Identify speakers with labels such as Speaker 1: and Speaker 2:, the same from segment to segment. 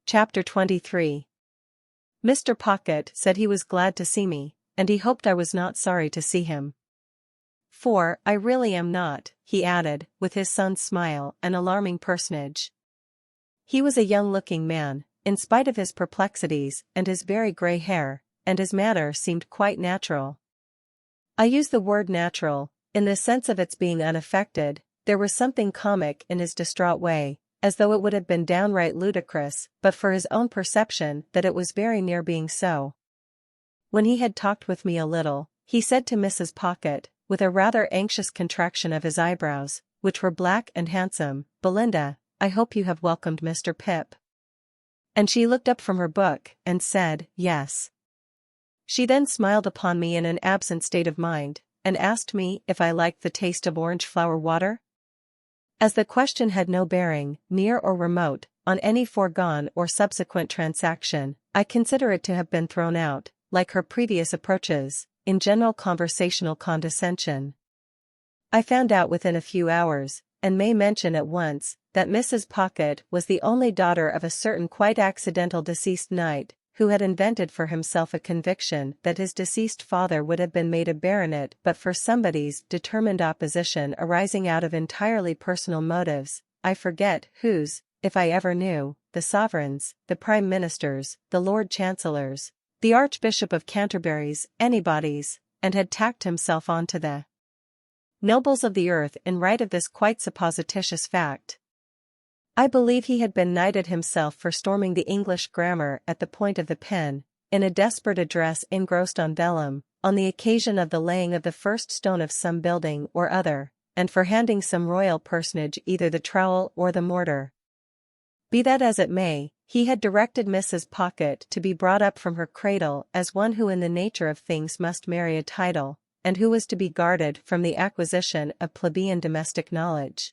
Speaker 1: Chapter 23. Mr. Pocket said he was glad to see me, and he hoped I was not sorry to see him. "For I really am not," he added, with his son's smile, an alarming personage. He was a young-looking man, in spite of his perplexities and his very grey hair, and his manner seemed quite natural. I use the word natural, in the sense of its being unaffected. There was something comic in his distraught way, as though it would have been downright ludicrous but for his own perception that it was very near being so. When he had talked with me a little, he said to Mrs. Pocket, with a rather anxious contraction of his eyebrows, which were black and handsome, "Belinda, I hope you have welcomed Mr. Pip." And she looked up from her book, and said, "Yes." She then smiled upon me in an absent state of mind, and asked me if I liked the taste of orange flower water? As the question had no bearing, near or remote, on any foregone or subsequent transaction, I consider it to have been thrown out, like her previous approaches, in general conversational condescension. I found out within a few hours, and may mention at once, that Mrs. Pocket was the only daughter of a certain quite accidental deceased knight, who had invented for himself a conviction that his deceased father would have been made a baronet but for somebody's determined opposition arising out of entirely personal motives, I forget whose, if I ever knew, the sovereigns, the prime ministers, the lord chancellors, the Archbishop of Canterbury's, anybody's, and had tacked himself on to the nobles of the earth in right of this quite supposititious fact. I believe he had been knighted himself for storming the English grammar at the point of the pen, in a desperate address engrossed on vellum, on the occasion of the laying of the first stone of some building or other, and for handing some royal personage either the trowel or the mortar. Be that as it may, he had directed Mrs. Pocket to be brought up from her cradle as one who in the nature of things must marry a title, and who was to be guarded from the acquisition of plebeian domestic knowledge.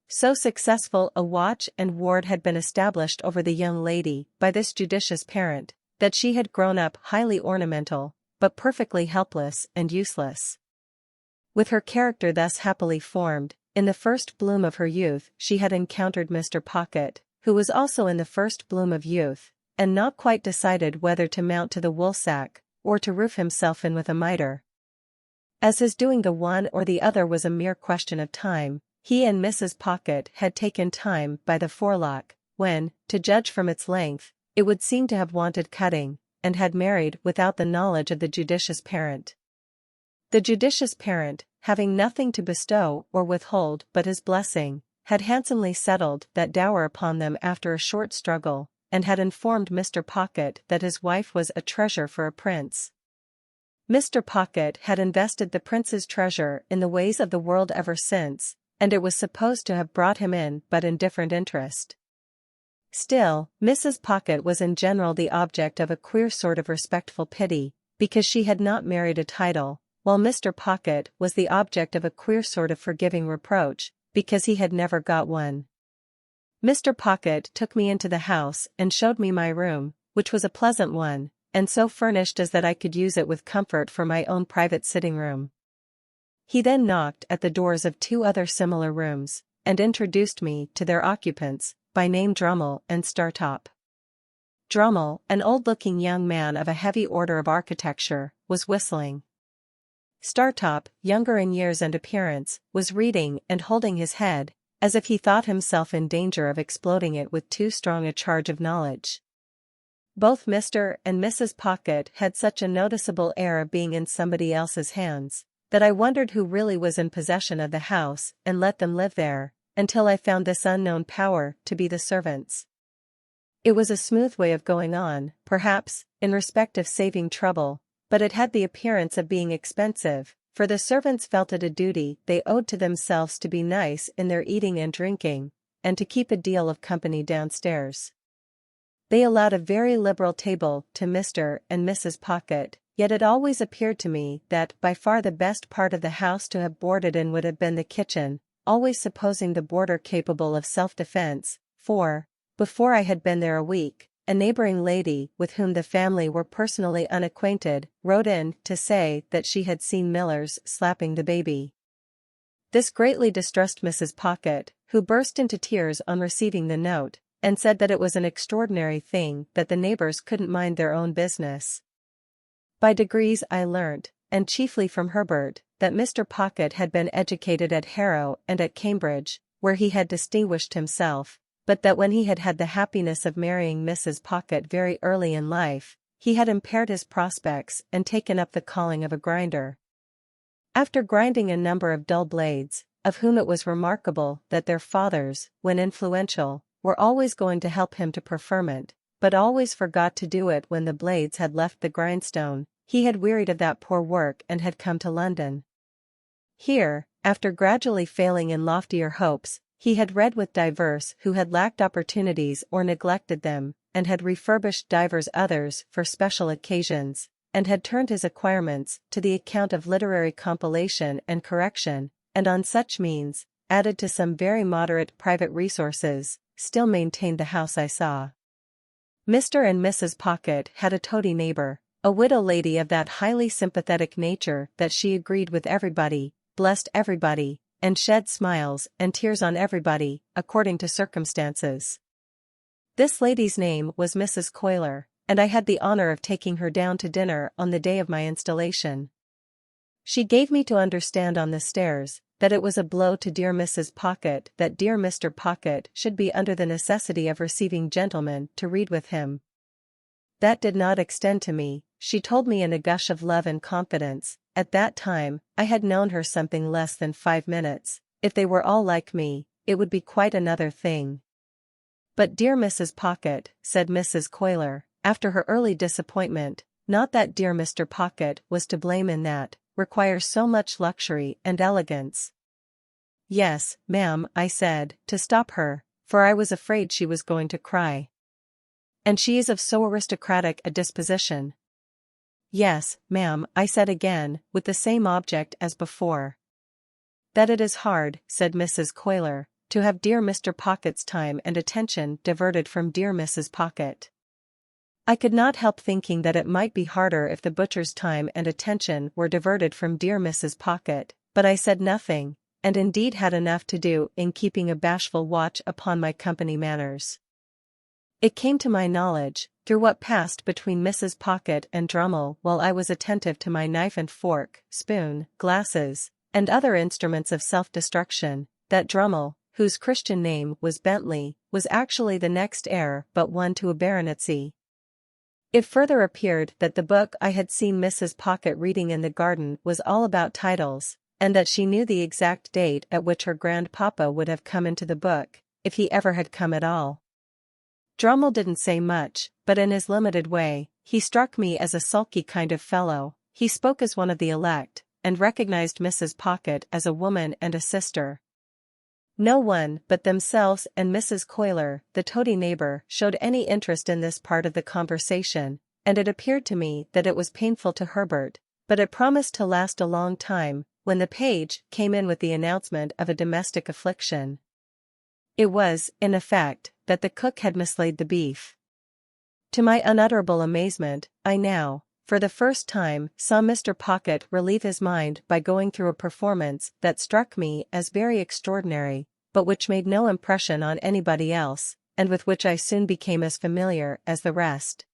Speaker 1: So successful a watch and ward had been established over the young lady by this judicious parent, that she had grown up highly ornamental, but perfectly helpless and useless. With her character thus happily formed, in the first bloom of her youth she had encountered Mr. Pocket, who was also in the first bloom of youth, and not quite decided whether to mount to the woolsack, or to roof himself in with a mitre. As his doing the one or the other was a mere question of time, he and Mrs. Pocket had taken time by the forelock, when, to judge from its length, it would seem to have wanted cutting, and had married without the knowledge of the judicious parent. The judicious parent, having nothing to bestow or withhold but his blessing, had handsomely settled that dower upon them after a short struggle, and had informed Mr. Pocket that his wife was a treasure for a prince. Mr. Pocket had invested the prince's treasure in the ways of the world ever since, and it was supposed to have brought him in but indifferent interest. Still, Mrs. Pocket was in general the object of a queer sort of respectful pity, because she had not married a title, while Mr. Pocket was the object of a queer sort of forgiving reproach, because he had never got one. Mr. Pocket took me into the house and showed me my room, which was a pleasant one, and so furnished as that I could use it with comfort for my own private sitting-room. He then knocked at the doors of two other similar rooms, and introduced me to their occupants, by name Drummle and Startop. Drummle, an old-looking young man of a heavy order of architecture, was whistling. Startop, younger in years and appearance, was reading and holding his head, as if he thought himself in danger of exploding it with too strong a charge of knowledge. Both Mr. and Mrs. Pocket had such a noticeable air of being in somebody else's hands, that I wondered who really was in possession of the house and let them live there, until I found this unknown power to be the servants. It was a smooth way of going on, perhaps, in respect of saving trouble, but it had the appearance of being expensive, for the servants felt it a duty they owed to themselves to be nice in their eating and drinking, and to keep a deal of company downstairs. They allowed a very liberal table to Mr. and Mrs. Pocket, yet it always appeared to me that by far the best part of the house to have boarded in would have been the kitchen, always supposing the boarder capable of self-defense, for, before I had been there a week, a neighboring lady with whom the family were personally unacquainted wrote in to say that she had seen Millers slapping the baby. This greatly distressed Mrs. Pocket, who burst into tears on receiving the note, and said that it was an extraordinary thing that the neighbors couldn't mind their own business. By degrees I learnt, and chiefly from Herbert, that Mr. Pocket had been educated at Harrow and at Cambridge, where he had distinguished himself, but that when he had had the happiness of marrying Mrs. Pocket very early in life, he had impaired his prospects and taken up the calling of a grinder. After grinding a number of dull blades, of whom it was remarkable that their fathers, when influential, were always going to help him to preferment, but always forgot to do it when the blades had left the grindstone, he had wearied of that poor work and had come to London. Here, after gradually failing in loftier hopes, he had read with divers who had lacked opportunities or neglected them, and had refurbished divers others for special occasions, and had turned his acquirements to the account of literary compilation and correction, and on such means, added to some very moderate private resources, still maintained the house I saw. Mr. and Mrs. Pocket had a toady neighbor, a widow lady of that highly sympathetic nature that she agreed with everybody, blessed everybody, and shed smiles and tears on everybody, according to circumstances. This lady's name was Mrs. Coiler, and I had the honor of taking her down to dinner on the day of my installation. She gave me to understand on the stairs that it was a blow to dear Mrs. Pocket that dear Mr. Pocket should be under the necessity of receiving gentlemen to read with him. That did not extend to me, she told me in a gush of love and confidence. At that time, I had known her something less than 5 minutes. If they were all like me, it would be quite another thing. But dear Mrs. Pocket, said Mrs. Coiler, after her early disappointment, not that dear Mr. Pocket was to blame in that, requires so much luxury and elegance. Yes, ma'am, I said, to stop her, for I was afraid she was going to cry. And she is of so aristocratic a disposition. Yes, ma'am, I said again, with the same object as before. That it is hard, said Mrs. Coiler, to have dear Mr. Pocket's time and attention diverted from dear Mrs. Pocket. I could not help thinking that it might be harder if the butcher's time and attention were diverted from dear Mrs. Pocket, but I said nothing, and indeed had enough to do in keeping a bashful watch upon my company manners. It came to my knowledge, through what passed between Mrs. Pocket and Drummle while I was attentive to my knife and fork, spoon, glasses, and other instruments of self-destruction, that Drummle, whose Christian name was Bentley, was actually the next heir but one to a baronetcy. It further appeared that the book I had seen Mrs. Pocket reading in the garden was all about titles, and that she knew the exact date at which her grandpapa would have come into the book, if he ever had come at all. Drummle didn't say much, but in his limited way, he struck me as a sulky kind of fellow. He spoke as one of the elect, and recognized Mrs. Pocket as a woman and a sister. No one but themselves and Mrs. Coiler, the toady neighbor, showed any interest in this part of the conversation, and it appeared to me that it was painful to Herbert, but it promised to last a long time, when the page came in with the announcement of a domestic affliction. It was, in effect, that the cook had mislaid the beef. To my unutterable amazement, I now, for the first time, saw Mr. Pocket relieve his mind by going through a performance that struck me as very extraordinary, but which made no impression on anybody else, and with which I soon became as familiar as the rest.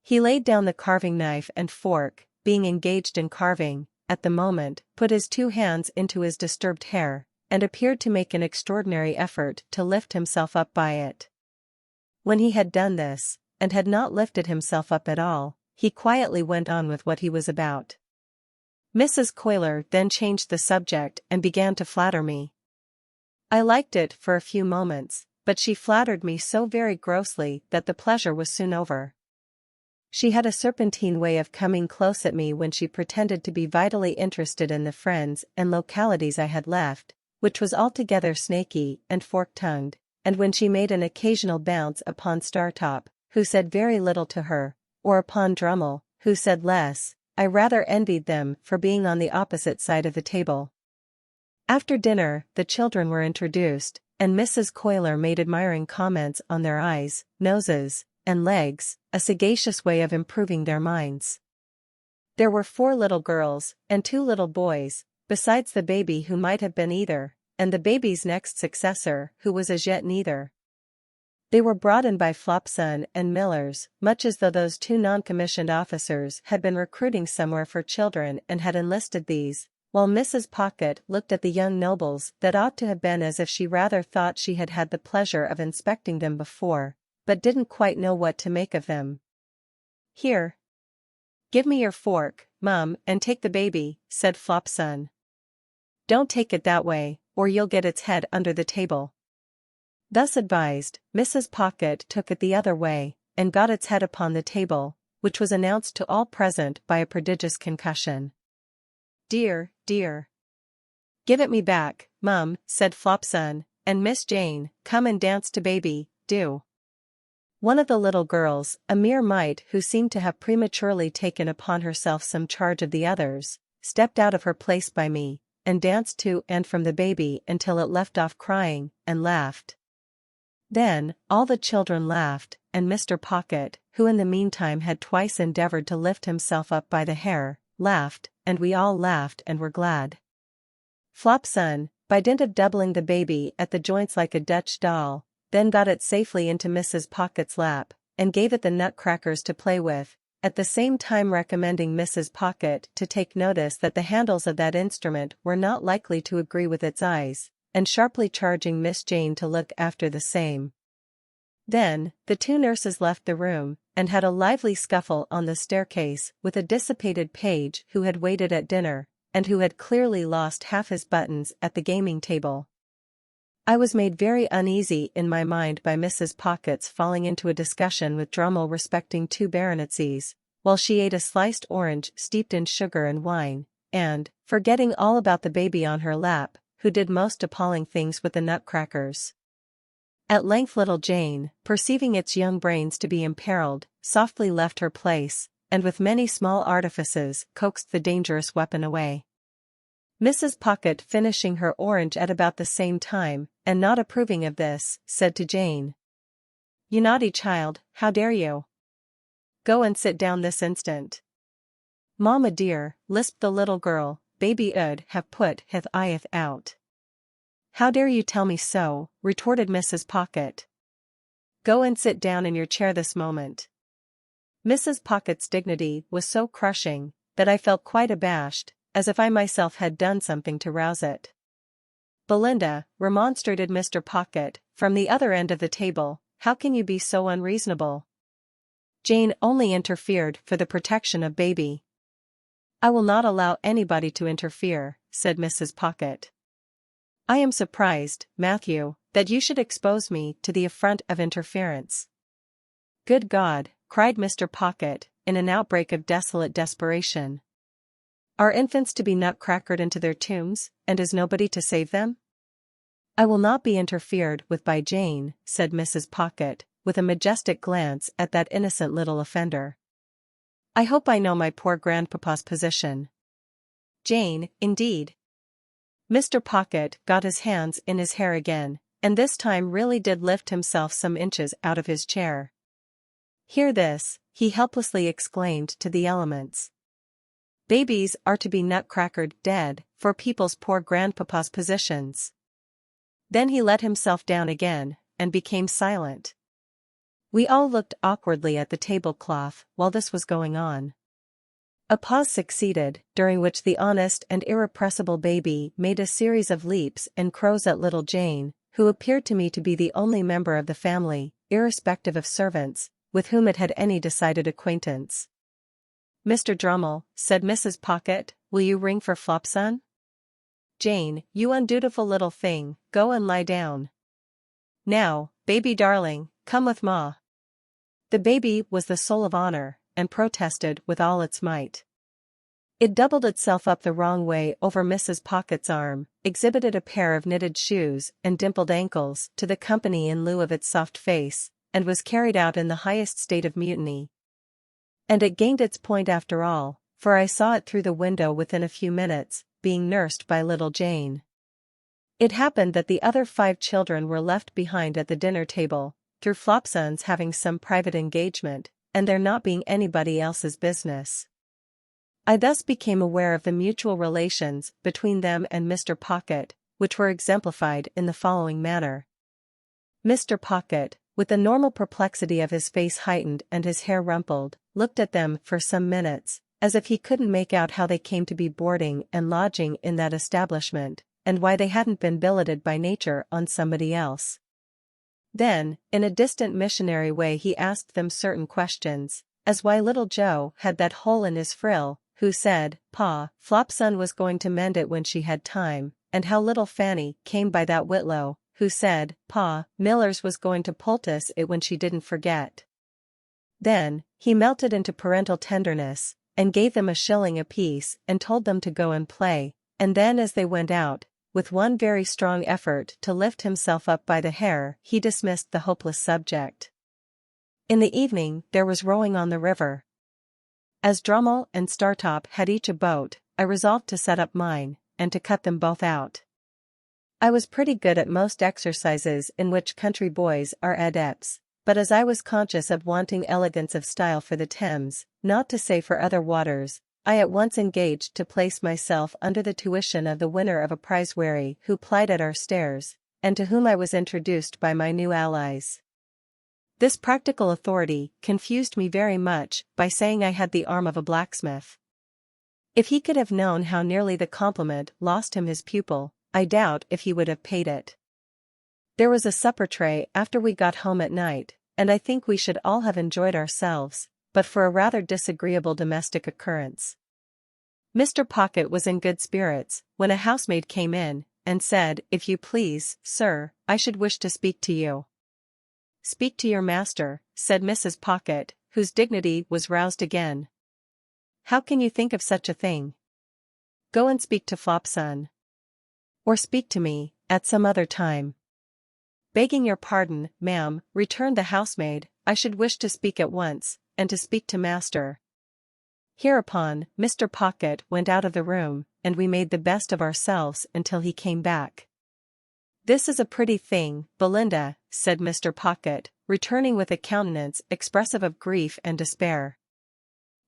Speaker 1: He laid down the carving knife and fork, being engaged in carving, at the moment, put his 2 hands into his disturbed hair, and appeared to make an extraordinary effort to lift himself up by it. When he had done this, and had not lifted himself up at all, he quietly went on with what he was about. Mrs. Coiler then changed the subject and began to flatter me. I liked it for a few moments, but she flattered me so very grossly that the pleasure was soon over. She had a serpentine way of coming close at me when she pretended to be vitally interested in the friends and localities I had left, which was altogether snaky and fork-tongued, and when she made an occasional bounce upon Startop, who said very little to her, or upon Drummle, who said less, I rather envied them for being on the opposite side of the table. After dinner, the children were introduced, and Mrs. Coiler made admiring comments on their eyes, noses, and legs, a sagacious way of improving their minds. There were 4 little girls, and 2 little boys, besides the baby who might have been either, and the baby's next successor who was as yet neither. They were brought in by Flopson and Millers, much as though those two non-commissioned officers had been recruiting somewhere for children and had enlisted these, while Mrs. Pocket looked at the young nobles that ought to have been as if she rather thought she had had the pleasure of inspecting them before, but didn't quite know what to make of them. "Here. Give me your fork, Mum, and take the baby," said Flopson. "Don't take it that way, or you'll get its head under the table." Thus advised, Mrs. Pocket took it the other way, and got its head upon the table, which was announced to all present by a prodigious concussion. "Dear, dear. Give it me back, Mum," said Flopson, "and Miss Jane, come and dance to baby, do." One of the little girls, a mere mite who seemed to have prematurely taken upon herself some charge of the others, stepped out of her place by me, and danced to and from the baby until it left off crying, and laughed. Then, all the children laughed, and Mr. Pocket, who in the meantime had twice endeavored to lift himself up by the hair, laughed, and we all laughed and were glad. Flopson, by dint of doubling the baby at the joints like a Dutch doll, then got it safely into Mrs. Pocket's lap, and gave it the nutcrackers to play with, at the same time recommending Mrs. Pocket to take notice that the handles of that instrument were not likely to agree with its eyes, and sharply charging Miss Jane to look after the same. Then, the two nurses left the room, and had a lively scuffle on the staircase with a dissipated page who had waited at dinner, and who had clearly lost half his buttons at the gaming table. I was made very uneasy in my mind by Mrs. Pocket's falling into a discussion with Drummle respecting 2 baronetcies, while she ate a sliced orange steeped in sugar and wine, and, forgetting all about the baby on her lap, who did most appalling things with the nutcrackers. At length little Jane, perceiving its young brains to be imperiled, softly left her place, and with many small artifices coaxed the dangerous weapon away. Mrs. Pocket, finishing her orange at about the same time, and not approving of this, said to Jane, "You naughty child, how dare you? Go and sit down this instant." "Mamma dear," lisped the little girl, "baby 'ud have put hith eyeth out." "How dare you tell me so?" retorted Mrs. Pocket. "Go and sit down in your chair this moment." Mrs. Pocket's dignity was so crushing, that I felt quite abashed, as if I myself had done something to rouse it. "Belinda," remonstrated Mr. Pocket, from the other end of the table, "how can you be so unreasonable? Jane only interfered for the protection of baby." "I will not allow anybody to interfere," said Mrs. Pocket. "I am surprised, Matthew, that you should expose me to the affront of interference." "Good God," cried Mr. Pocket, in an outbreak of desolate desperation. "Are infants to be nutcrackered into their tombs, and is nobody to save them?" "I will not be interfered with by Jane," said Mrs. Pocket, with a majestic glance at that innocent little offender. "I hope I know my poor grandpapa's position." "Jane, indeed." Mr. Pocket got his hands in his hair again, and this time really did lift himself some inches out of his chair. "Hear this," he helplessly exclaimed to the elements. "Babies are to be nutcrackered dead, for people's poor grandpapa's positions." Then he let himself down again, and became silent. We all looked awkwardly at the tablecloth while this was going on. A pause succeeded, during which the honest and irrepressible baby made a series of leaps and crows at little Jane, who appeared to me to be the only member of the family, irrespective of servants, with whom it had any decided acquaintance. "Mr. Drummle," said Mrs. Pocket, "will you ring for Flopson? Jane, you undutiful little thing, go and lie down. Now, baby darling, come with ma." The baby was the soul of honor, and protested with all its might. It doubled itself up the wrong way over Mrs. Pocket's arm, exhibited a pair of knitted shoes and dimpled ankles to the company in lieu of its soft face, and was carried out in the highest state of mutiny. And it gained its point after all, for I saw it through the window within a few minutes, being nursed by little Jane. It happened that the other 5 children were left behind at the dinner table, through Flopson's having some private engagement, and there not being anybody else's business. I thus became aware of the mutual relations between them and Mr. Pocket, which were exemplified in the following manner. Mr. Pocket, with the normal perplexity of his face heightened and his hair rumpled, looked at them for some minutes, as if he couldn't make out how they came to be boarding and lodging in that establishment, and why they hadn't been billeted by nature on somebody else. Then, in a distant missionary way he asked them certain questions, as why little Joe had that hole in his frill, who said, "Pa, Flopson was going to mend it when she had time," and how little Fanny came by that Whitlow, who said, "Pa, Millers was going to poultice it when she didn't forget." Then, he melted into parental tenderness, and gave them a shilling apiece and told them to go and play, and then as they went out, with one very strong effort to lift himself up by the hair, he dismissed the hopeless subject. In the evening there was rowing on the river. As Drummle and Startop had each a boat, I resolved to set up mine, and to cut them both out. I was pretty good at most exercises in which country boys are adepts, but as I was conscious of wanting elegance of style for the Thames, not to say for other waters, I at once engaged to place myself under the tuition of the winner of a prize wherry who plied at our stairs, and to whom I was introduced by my new allies. This practical authority confused me very much by saying I had the arm of a blacksmith. If he could have known how nearly the compliment lost him his pupil, I doubt if he would have paid it. There was a supper tray after we got home at night, and I think we should all have enjoyed ourselves, but for a rather disagreeable domestic occurrence. Mr. Pocket was in good spirits when a housemaid came in, and said, "If you please, sir, I should wish to speak to you." "Speak to your master," said Mrs. Pocket, whose dignity was roused again. "How can you think of such a thing? Go and speak to Flopson. Or speak to me, at some other time." "Begging your pardon, ma'am," returned the housemaid, "I should wish to speak at once, and to speak to master." Hereupon, Mr. Pocket went out of the room, and we made the best of ourselves until he came back. "This is a pretty thing, Belinda," said Mr. Pocket, returning with a countenance expressive of grief and despair.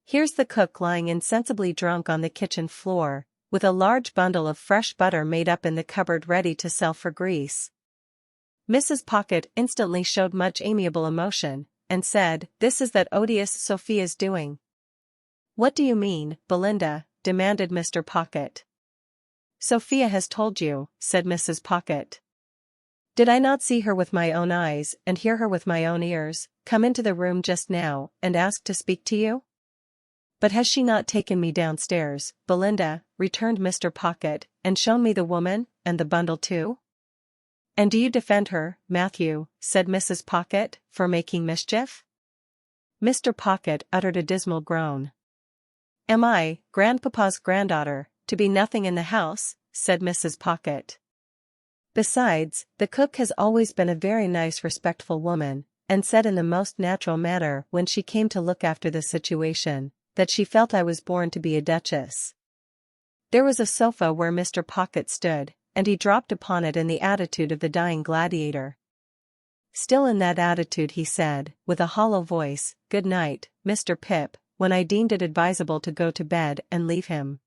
Speaker 1: "Here's the cook lying insensibly drunk on the kitchen floor, with a large bundle of fresh butter made up in the cupboard ready to sell for grease." Mrs. Pocket instantly showed much amiable emotion, and said, "This is that odious Sophia's doing." "What do you mean, Belinda?" demanded Mr. Pocket. "Sophia has told you," said Mrs. Pocket. "Did I not see her with my own eyes and hear her with my own ears, come into the room just now and ask to speak to you?" "But has she not taken me downstairs, Belinda," returned Mr. Pocket, "and shown me the woman, and the bundle too?" "And do you defend her, Matthew," said Mrs. Pocket, "for making mischief?" Mr. Pocket uttered a dismal groan. "Am I, grandpapa's granddaughter, to be nothing in the house?" said Mrs. Pocket. "Besides, the cook has always been a very nice respectful woman, and said in the most natural manner when she came to look after the situation, that she felt I was born to be a duchess." There was a sofa where Mr. Pocket stood, and he dropped upon it in the attitude of the dying gladiator. Still in that attitude he said, with a hollow voice, "Good night, Mr. Pip," when I deemed it advisable to go to bed and leave him.